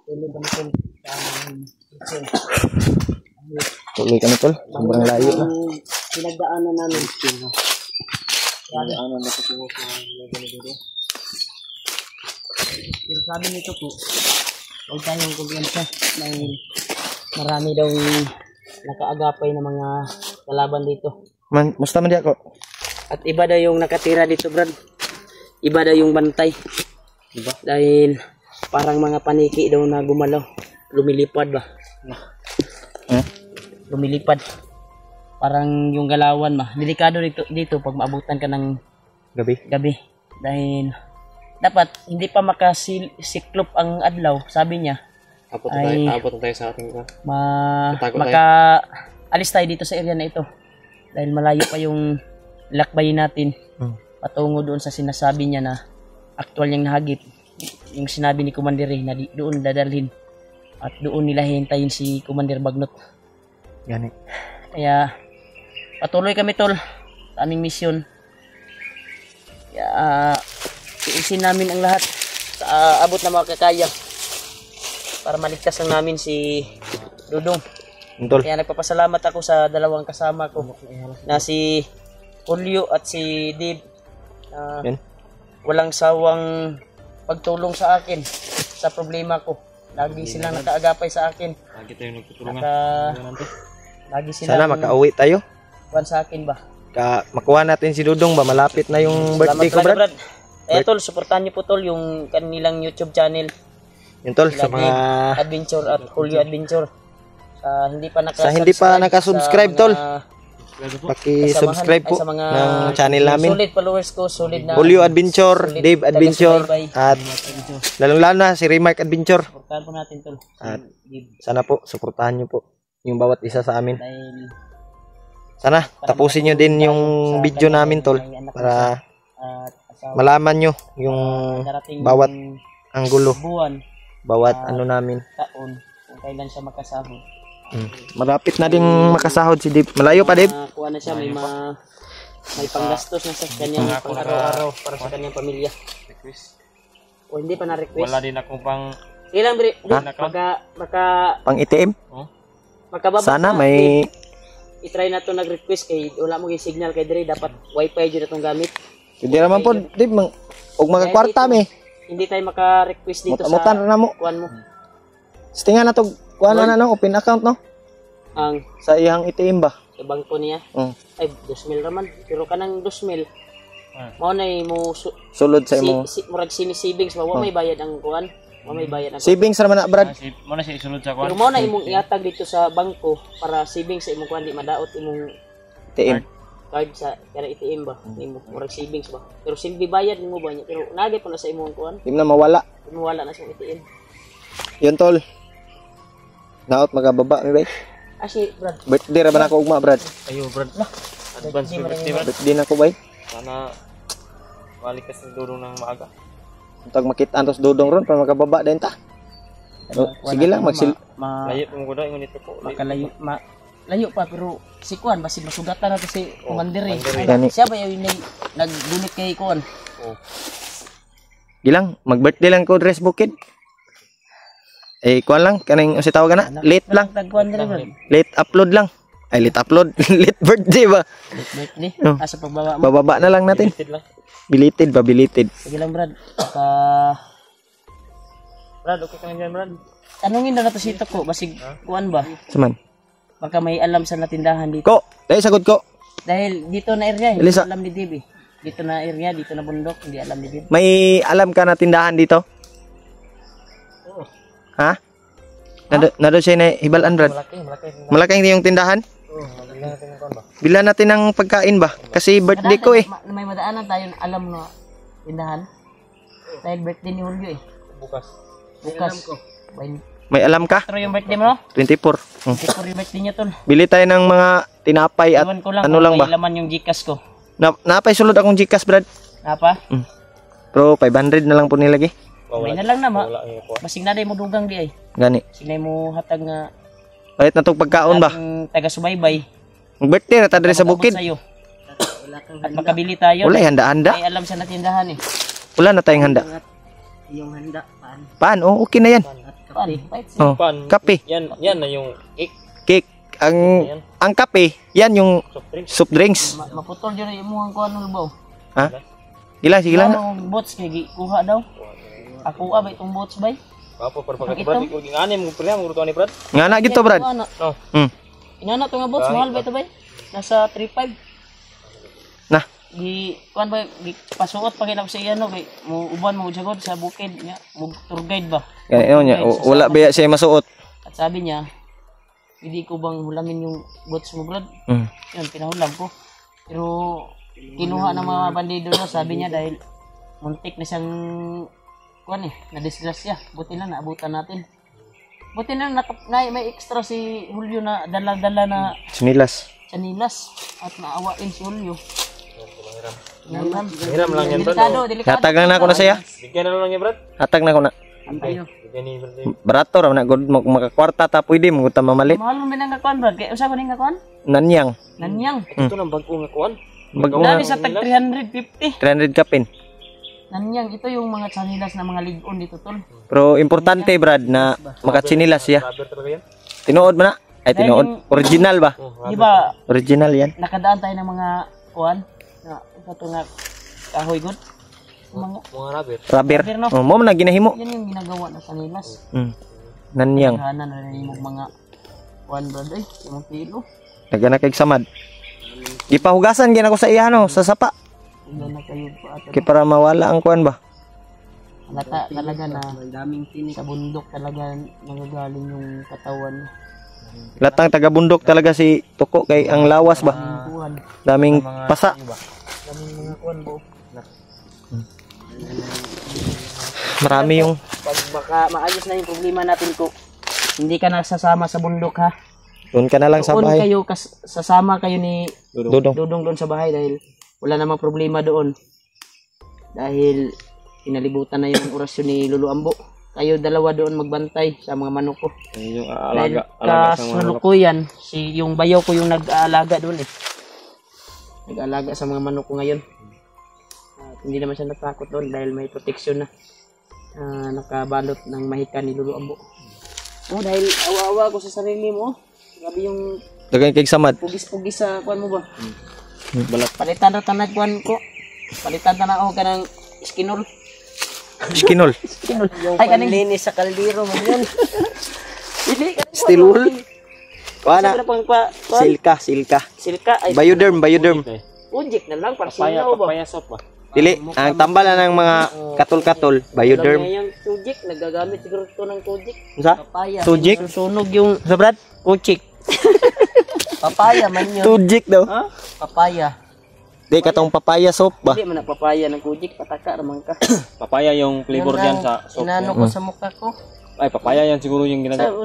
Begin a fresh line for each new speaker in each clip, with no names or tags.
Tuloy kami tol.
Tuloy kami tol. Sobrang layo na.
Pinagdaanan namin. Pinagdaanan na po sa dito. Pero sabi nito po, huwag tayong kumpiyansa dahil marami daw nakaagapay na mga kalaban dito.
Musta man di ako?
At iba daw yung nakatira dito, Brad. Iba daw yung bantay.
Diba?
Dahil parang mga paniki daw na gumalaw. Lumilipad ba? Lumilipad. Parang yung galawan ba. Delikado dito pag maabutan ka ng gabi. Dahil dapat hindi pa makasiklop ang adlaw, sabi niya.
Abot tayo sa ating ko.
Alis tayo dito sa area na ito. Dahil malayo pa yung lakbayin natin. Patungo doon sa sinasabi niya na actual niyang nahagip. Yung sinabi ni Commander na doon dadalhin. At doon nila hintayin si Commander Bagnot.
Yan eh.
Kaya patuloy kami tol sa aming misyon. Kaya iisin namin ang lahat sa abot na makakaya para maligtas lang namin si Dudong.
Tol.
Kaya nagpapasalamat ako sa dalawang kasama ko na si Julio at si Dave. Walang sawang pagtulong sa akin sa problema ko. Lagi silang nakaagapay sa akin.
Lagi tayong nagtutulungan.
Lagi silang
sana makauwi tayo.
Kuwan sa akin ba?
Makuha natin si Dudong ba? Malapit na yung birthday ko, Brad.
Tol, supportahan niyo po tol yung kanilang YouTube channel.
Yun tol, sa mga
Adventure at Julio Adventure. Sa
hindi pa nakasubscribe tol. Paki-subscribe po ng channel namin.
Solid followers ko, solid na
Julio Adventure, Dave Adventure, at lalong-lalo na si Remark Adventure.
Supportahan po natin tol.
At sana po, suportahan niyo po yung bawat isa sa amin.
Dahil
sana tapusin niyo din yung video namin tol para malaman niyo yung bawat anggulo, bawat ano namin.
Taon kung kailan siya makasahod.
Malapit na ding makasahod si Dave. Malayo pa Dave.
Kuha na siya, may panggastos na sa kanyang pang-araw-araw para sa kanyang pamilya. O hindi pa na-request.
Wala din akong pang
ilang
pang ATM.
Makababa
sana may
i-try na to nag-request kay wala mo yung signal kay dire dapat wifi jud atong gamit.
Hindi naman po Dave og mga kwarta me.
Hindi tayo maka-request dito
sa na mo.
Kuan mo.
Stingan na to kuha na no, open account no?
Ang
sa iyang ATM ba?
Sa bangko niya? Ay, 2,000 raman. Pero kanang 2,000, mao na mo
sulod sa imo.
Murag sini-savings, wa may bayad ang kuan. Wa may bayad ang
savings raman na, Brad.
Mo na siya isulod sa kuan.
Pero mao na imong iatag dito sa bangko para savings sa imong kuan, di madaot imong
ATM.
Card sa kaya ATM ba? Imo murag savings ba? Pero silbi bayad nimo ba niya? Pero nagay pa na sa imong kuan.
Di na mawala.
Mawala na sa ATM.
Yun tol. Naot magababa mi bay.
Si Brad.
Birthday ra ba nako ugma Brad?
Ayo Brad. Advance birthday Brad.
Birthday nako bay.
Sana balik ka sa Dudong ng maaga.
Untag makita antos Dudong ron para makababa din ta. Sige lang
layo mo kuda ingon ito ko.
Makalayo layo pa pero si kuan basig masugatan na to si Commander eh.
Siya
ba yung nag-donate kay kuan?
Gilang mag-birthday lang ko dress bukid. Kuan lang kaning si tawagan na late lang. Late upload lang. Ay late upload, late birthday ba?
Late birthday. Asa pagbaba mo?
Bababa na lang natin. Belated ba belated.
Sige lang Brad.
Brad, okay ka na Brad.
Tanungin na nato si ko basig kuan ba?
Saman.
Baka may alam sa natindahan dito.
Ko, dahil sagot ko.
Dahil dito na area, hindi alam ni Dib. Dito na area, dito na bundok, hindi alam ni Dib.
May alam ka na tindahan dito? Ha? Nado siya na hibalan Brad. Malaking yung tindahan? Bila natin ng pagkain ba? Kasi birthday ko eh.
May madaanan tayo alam na tindahan. Dahil birthday ni Julio eh.
Bukas.
May alam ka?
Pero yung birthday mo?
24.
24 yung birthday niya tol.
Bili tayo ng mga tinapay at ano lang ba?
May laman yung Gcash ko.
Napay sulod akong Gcash Brad.
Napa?
Pero 500 na lang po nilagay.
May na lang na ma. Basig na mo dugang di ay.
Gani.
Sinay mo hatag nga.
Palit na tong pagkaon ba?
Taga-subaybay.
Ang birthday na tadre sa bukid.
At makabili tayo.
Wala handa-handa.
May alam sa natindahan eh.
Wala na tayong handa.
Yung handa, paan?
Paan? Oh, okay na yan.
Pan, white
Oh,
Pan.
kape.
Yan na yung cake.
Cake. Ang kape, yan yung
Soft drinks.
soft drinks.
Maputol dyan yung imuhang kuhan ng lubaw.
Ha? Sige lang.
Ang bots kay kuha daw. Ako ba itong bots bay?
Apa para pagkat Brad, ikaw ging anim mo pala mo ni Brad.
Nga na gito, Brad.
No.
Inana to nga bots, mahal ba ito bay? Nasa 3.5.
Nah.
Di kuan ba di pasuot pa kinab sa iya no kay mo uban mo jagod sa bukid nya, mo tour guide ba.
Ganyan niya, wala ba siya masuot.
At sabi niya, hindi ko bang hulamin yung bots mo, Brad? Yun, pinahulam ko. Pero kinuha ng mga bandido na, sabi niya dahil muntik na siyang kuan na-disgrasya. Buti lang naabutan natin. Buti na may extra si Julio na dala-dala na
Sinilas.
chanilas at naawain si Julio.
Hiram lang yan, Brad.
Delikado.
Hatag na ako na siya.
Bigyan na lang niya, Brad.
Hatag na ako na.
Antayo.
Bigyan ni Brad.
Barato ra na gud makakwarta ta pwede mo ta mamalit.
Mahal mo binang kakuan, Brad. Kaya usa ko ning kakuan?
Nanyang.
Nanyang.
Ito nang bago nga kuan.
Bago
Dami
nga
sa tag 350.
300 kapin.
Nanyang, ito yung mga chanilas na mga ligon dito, tol.
Pero importante, Brad, na makatsinilas siya.
Rubber talaga yan.
Tinuod ba na? Ay, tinuod. Original ba?
Di ba,
Original yan.
nakadaan tayo ng mga kuan na ito nga kahoy good. Mga
Mga rubber.
Rubber.
Rubber, no?
Oh, mo na ginahimo.
yan yung ginagawa ng chanilas.
Nanyang.
Hanan na rin yung mga kuan, Brad, ay, yung kilo.
Nagana kay samad. Ipahugasan gina ko sa iya no, sa sapa.
Ilan na kayo pa at
Kay para mawala ang kuan ba?
halata talaga na daming tinik sa bundok talaga nagagaling yung katawan.
Latang taga bundok talaga si Tuko kay ang lawas ba?
Kuan,
Daming pasa.
daming mga kuan bo.
Marami yung
Pag baka maayos na yung problema natin ko, hindi ka nasasama sa bundok ha.
doon ka na lang sa
Doon
bahay.
kayo, sasama kayo ni
Dudong.
Dudong doon sa bahay dahil wala namang problema doon. Dahil pinalibutan na yung orasyon ni Lolo Ambo. Kayo dalawa doon magbantay sa mga manok ko.
Yung
Dahil
alaga sa mga manok.
kasalukuyan, yung bayaw ko yung nag-aalaga doon eh. Nag-aalaga sa mga manok ko ngayon. At hindi naman siya natakot doon dahil may proteksyon na. Nakabalot ng mahika ni Lolo Ambo. Oh, dahil awa-awa ko sa sarili mo. Grabe yung
Dagan kay samad.
pugis-pugis sa kuan mo ba?
Balat.
Palitan na tanag kuan ko. Palitan na ako kanang skinol.
Skinol.
Skinol. Ay kaning linis sa kaldero mo yan. Hindi ka.
Steel wool. Kuana.
Pang pa kuan.
Silka.
Silka ay
Bioderm.
ujik na lang para
Papaya,
sinaw ba.
papaya soap ba?
Dili, ang tambalan ng mga katol-katol, bioderm.
Yung tujik nagagamit siguro ito ng tujik.
Unsa?
Papaya.
Tujik?
Sunog yung
Sa Brad?
kuchik. Papaya man yun.
Tujik daw.
Ha? Papaya.
Di katong papaya soap ba?
Hindi man na papaya ng kujik, pataka naman ka.
Papaya yung flavor diyan sa soap.
Inano ko sa mukha ko.
Ay, papaya yan siguro yung ginagawa.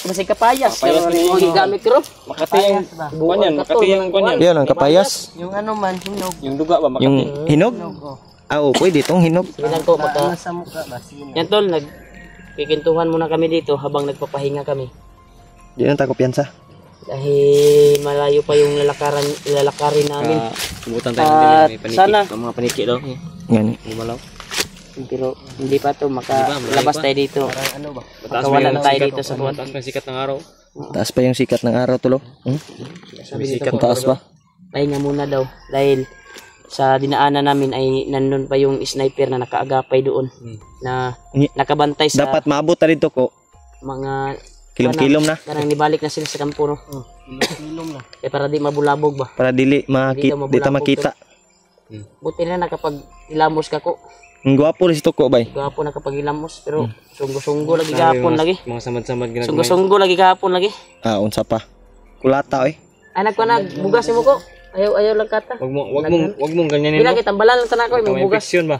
Kasi kapayas.
Kapayas
Pero
din
yung
yung-
gamit ko.
Makati yung kuan yan, makati yung kuan yan.
Yan ang kapayas.
Yung ano man, hinog.
Yung duga ba, makati.
Yung hinog?
Oh.
Pwede itong hinog.
Sinan ko maka. Sa mukha ba? Yan tol, nagkikintuhan muna kami dito habang nagpapahinga kami.
Di na tako piyansa.
Dahil malayo pa yung lalakarin namin.
Subutan
tayo ng At may paniki. sana-
Mga paniki daw.
Yan.
Gumalaw.
Pero hindi pa to makalabas tayo dito.
Ano ba?
Makawala na tayo dito sa buwan.
Mataas pa yung sikat ng araw.
Taas pa yung sikat ng araw tulo.
Sikat
Taas pa.
pahinga muna daw dahil sa dinaanan namin ay nandun pa yung sniper na nakaagapay doon na nakabantay sa
Dapat maabot ta dito ko.
mga
Kilom-kilom na.
parang nibalik na sila sa kampo no. Kilom na. Kaya para di mabulabog ba.
Para dili
Dito
makita.
Buti na nakapag ilamos ka ko.
Ang gwapo rin si Tuko bay.
Gwapo nakapag ilamos pero sunggo-sunggo lagi gahapon lagi.
Mga samad-samad ginagawa.
Sunggo-sunggo lagi gahapon lagi.
Unsa pa. Kulata
Anak ko na bugas mo ko. Ayaw lang kata.
Wag mong ganyanin
Bila
mo.
kita tambalan lang tanak ko
May
mo bugas.
infection ba?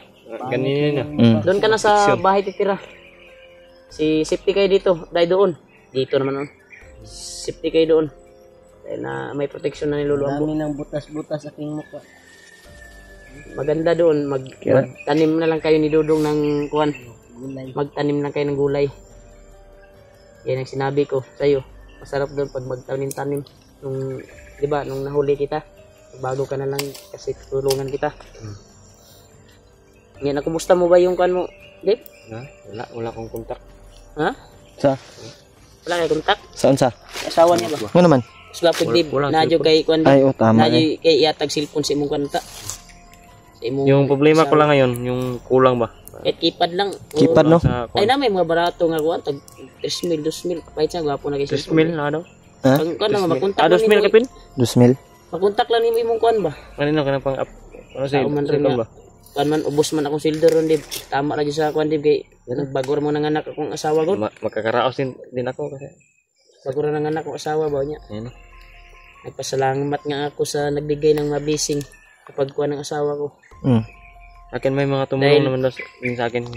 Ganyanin na.
Doon ka na sa bahay titira. Si safety kayo dito, dahil doon. Dito naman. Safety kayo doon. Dahil na may protection na ni Lolo Ambo. Dami ng butas-butas aking mukha. Maganda doon, magtanim na lang kayo ni Dudong ng kuwan. Magtanim lang kayo ng gulay. Yan ang sinabi ko sa iyo. Masarap doon pag magtanim-tanim. Nung, di ba, nung nahuli kita, bago ka na lang kasi tulungan kita. Yan, kumusta mo ba yung kuwan mo, Dave?
Wala akong kontak.
Ha?
Sa?
Wala kay kontak.
Saan sa?
Asawa niya ba?
Nga naman.
Sugapod dib. Nadyo kay kuan.
Ay, tama
Nadyo kay iatag cellphone sa imong kanta. Sa imong
Yung problema ko lang ngayon, yung kulang ba?
kahit keypad lang.
Keypad, no?
Ay na may mga barato nga kuan tag 3,000, 2,000. Kahit sa gwapo na kay
3,000 na daw.
Ha?
Pag kuan lang makontak.
2,000 kapin?
2,000.
Makontak lang nimo imong kuan ba?
Kanino ka na pang up? Ano sa
Man rin
ba?
Kuan man ubos man akong silder ron dib. Tama ra gyud sa kuan dib kay nagbagor mo nang anak akong asawa gud.
Magkakaraos din ako kasi.
Bagor nang anak akong asawa ba niya.
Ayun.
Nagpasalamat nga ako sa nagbigay ng mabising kapag kuha ng asawa ko.
Akin may mga tumulong naman daw sa akin.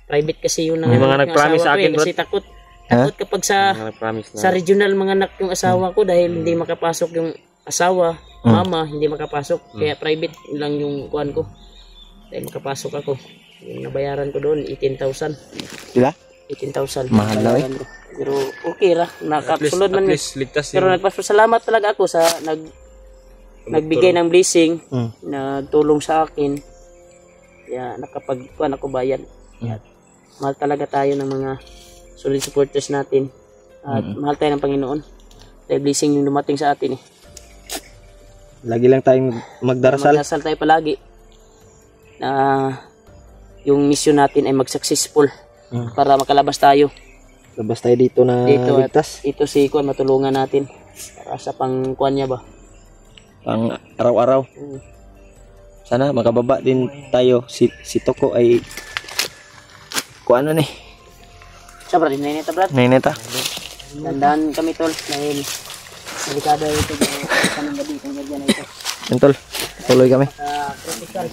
Private kasi yun
May mga nag-promise sa akin,
kasi takot kapag sa regional mga anak yung asawa ko dahil hindi makapasok yung asawa, mama, hindi makapasok. Kaya private lang yung kuhan ko. Dahil makapasok ako. Yung nabayaran ko doon, 18,000.
Sila?
18,000.
Mahal na eh.
Pero okay ra, nakasulod man.
Ligtas
Pero nagpasalamat talaga ako sa nagbigay ng blessing, nagtulong sa akin. Kaya nakapagkuhan ako bayan. Kaya, mahal talaga tayo ng mga solid supporters natin. At mahal tayo ng Panginoon. Dahil blessing yung dumating sa atin eh.
Lagi lang tayong magdarasal.
Magdarasal tayo palagi na yung mission natin ay mag-successful para makalabas tayo.
Labas tayo dito na ligtas.
Ito si Kuan matulungan natin para sa pangkuan niya ba.
Pang araw-araw. Sana makababa din tayo. Si Toko ay kuan na ni.
Siya brad, nainita brad.
Nainita.
Dandan kami tol dahil delikado ito yung kanang gabi kung ganyan na ito.
Yan tol. Tuloy kami.
Critical.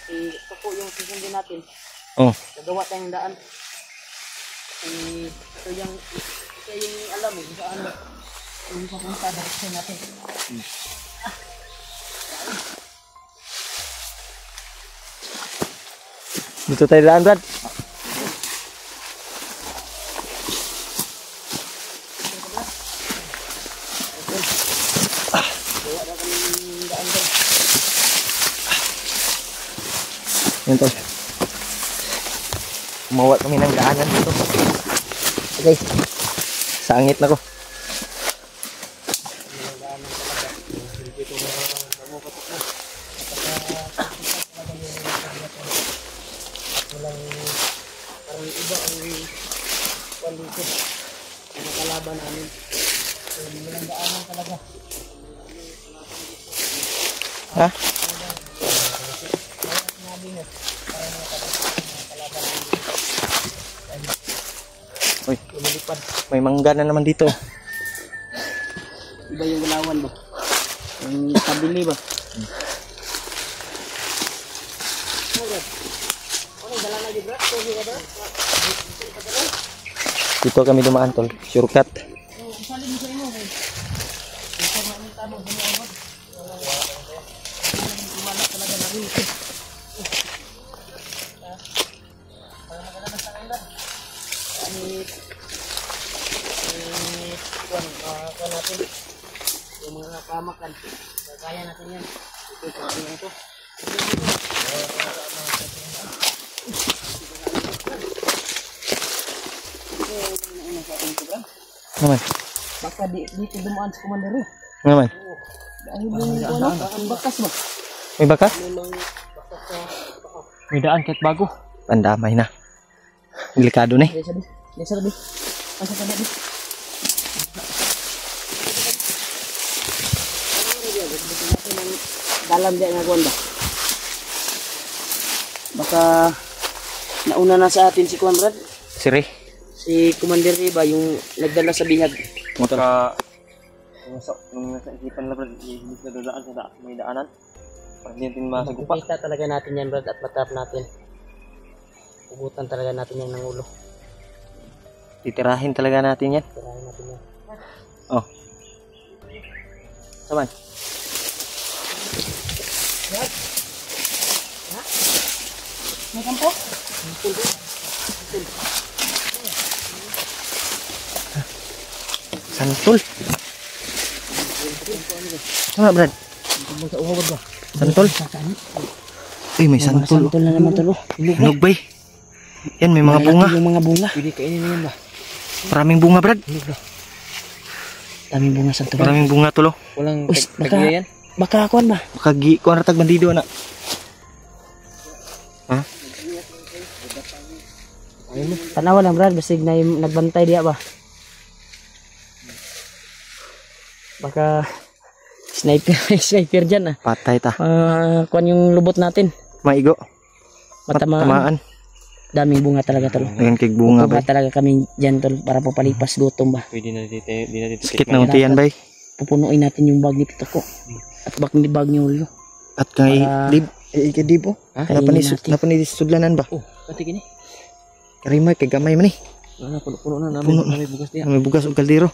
Ito po yung susundin natin. Nagawa tayong daan. Ito yung alam eh, saan yung papunta direction natin.
Dito tayo daan, Brad. Yan tol. Umawat kami ng daanan dito. Okay. Sangit na ko.
Parang iba ang palikod ang kalaban namin. So, walang daanan talaga.
Ha? Uy, may mangga na naman dito.
Iba yung galawan ba? Ang tabili ba?
Dito kami dumaan tol. Shortcut.
Natin yung mga pamakan kaya natin yan ito
Naman.
baka dito dumaan sa komandero
Naman.
dahil yung ang bakas mo
May bakas?
May daan kahit bago.
Pandamay na. Delikado na eh.
sabi masa ka di dalam dia nga kuan ba baka nauna na sa atin si Kuan Brad
Siri.
si Commander Riba yung nagdala sa bihag
Maka nung nasa isipan na Brad, hindi na dadaan sa may daanan. Para hindi natin masagupa.
makikita talaga natin yan Brad at matap natin ugutan talaga natin yan ng ulo
Titirahin talaga natin yan.
tirahin natin yan
Oh. Saman.
may kampo?
Santol. Tama, Brad. Santol. Uy, may santol.
Santol na naman tol.
Hinog ba eh? Yan, may mga bunga.
Yung mga bunga.
Pwede kainin na yan ba?
Maraming bunga, Brad.
Daming bunga santol.
Maraming bunga, tulo.
Walang
Uy,
tagiya yan.
Baka kuan ba?
Kagi, kuha ratag bandido na. Ha?
Tanawa lang brad, basig na yung nagbantay diya ba? Baka sniper dyan ah.
Patay ta.
Kuan yung lubot natin.
Maigo.
Matamaan.
Tamaan.
Daming bunga talaga tol.
Ayan kay bunga ba?
Kukuha talaga kami dyan tol para papalipas gutom ba.
Pwede na dito. Di na dito.
Sakit na unti yan ba?
Pupunuin natin yung bag ni Tito ko. At bag ni Ulyo.
At kay
Para-
Dib. Dibo.
Ha?
Kainin natin.
Napanisudlanan ba?
Oh, pati gini.
Karimay kay gamay man eh.
Wala, puno na
Puno.
namin. May bugas niya.
May bugas o kaldero.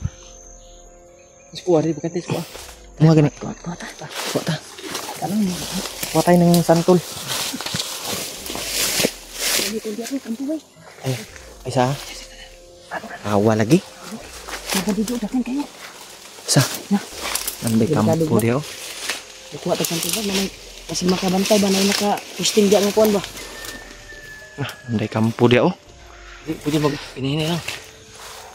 Tis kuha, di bukan tis kuha.
Mga gani.
Kuha ta.
Kuha ta.
Tanong mo.
Kuha tayo ng santol. Ay, isa. Awa lagi.
Nagadido dakan kayo.
Isa.
Na.
Nambay
Delikado
kampo
ba?
diyo.
Kuha ta kanto ba nanay. Kasi makabantay ba nanay naka-posting diyan ng kuan ba?
Nambay kampo diyo.
Pwede mag pinahinay lang.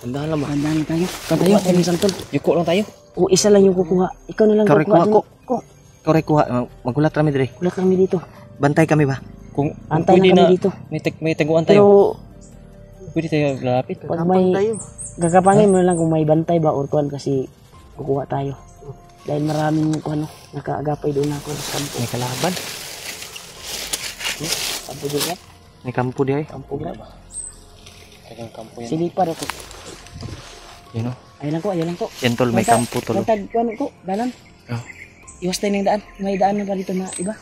Andahan lang ba?
Kandahan tayo. Kantayo tayo ng santol.
Yuko lang tayo.
O isa lang yung kukuha. Ikaw na lang
Ikaw rin kuha ko.
Ko.
Ikaw rin kuha. Magulat kami dire.
Ulat lang mi dito.
Bantay kami ba?
Kung
Antay
pwede
lang
na
kami dito.
may taguan tayo.
Pero
Pwede tayo lalapit.
pag may gagapangin mo lang kung may bantay ba or kuan kasi kukuha tayo. Dahil maraming kuan nakaagapay doon ako sa kampo.
May kalaban.
Kampo juga.
May kampo diyo.
Kampo gra.
Tagang kampo yan.
Silipar ako.
Yun o.
Ayun lang ko.
Yan tol, may kampo tol.
Matag kuan ko, dalan.
Oh.
Iwas tayo ng daan. May daan na ba dito na iba?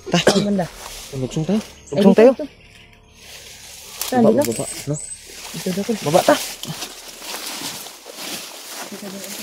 Tah.
Ang ganda.
Lugsong tayo.
Lugsong tayo.
Saan dito?
Baba. No?
Dito.
Baba ta.
Dito.